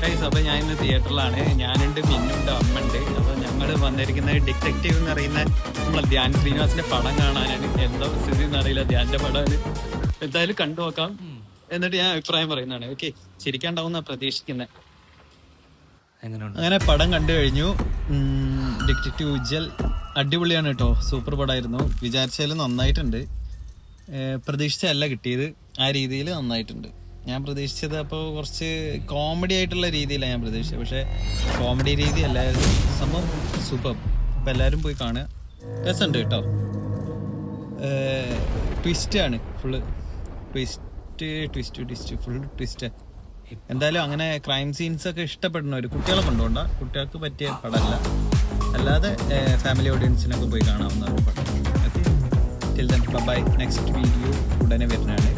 Guys, അപ്പോൾ ഞാൻ ഇന്ന് തിയേറ്ററിലാണ്. ഞാനുണ്ട്, മിന്നുണ്ട്, അമ്മയുണ്ട്. അപ്പോൾ ഞങ്ങൾ വന്നിരിക്കുന്നത് ഡിറ്റക്റ്റീവ് എന്ന് പറയുന്ന നമ്മളെ ധ്യാൻ ശ്രീനിവാസിന്റെ പടം കാണാനാണ്. എന്താ സ്ഥിതി എന്നറിയില്ല, ധ്യാന്റെ പടമാണ്. എന്തായാലും കണ്ടു നോക്കാം, എന്നിട്ട് ഞാൻ അഭിപ്രായം പറയുന്നതാണ്. ഓക്കെ, ശരിക്കുണ്ടാവും പ്രതീക്ഷിക്കുന്നത്. അങ്ങനെ പടം കണ്ടു കഴിഞ്ഞു. ഡിറ്റക്റ്റീവ് ഉജ്ജൽ അടിപൊളിയാണ് കേട്ടോ, സൂപ്പർ പടമായിരുന്നു. വിചാരിച്ചാലും നന്നായിട്ടുണ്ട്. പ്രതീക്ഷിച്ചല്ല കിട്ടിയത്, ആ രീതിയിൽ നന്നായിട്ടുണ്ട്. ഞാൻ പ്രതീക്ഷിച്ചത് അപ്പോൾ കുറച്ച് കോമഡി ആയിട്ടുള്ള രീതിയിലാണ് ഞാൻ പ്രതീക്ഷിച്ചത്, പക്ഷേ കോമഡി രീതി അല്ലായിരുന്നു. സംഭവം സൂപ്പർ. അപ്പം എല്ലാവരും പോയി കാണുക, രസമുണ്ട് കേട്ടോ. ട്വിസ്റ്റാണ് ഫുള്ള്, ട്വിസ്റ്റ് ഫുൾ ട്വിസ്റ്റ്. എന്തായാലും അങ്ങനെ ക്രൈം സീൻസ് ഒക്കെ ഇഷ്ടപ്പെടുന്ന ഒരു കുട്ടികളെ കൊണ്ടുപോണ്ട, കുട്ടികൾക്ക് പറ്റിയ പടമല്ല. അല്ലാതെ ഫാമിലി ഓഡിയൻസിനൊക്കെ പോയി കാണാവുന്ന ഒരു പടം. Okay, till then bye. Next video ഉടനെ വരുന്നതാണ്.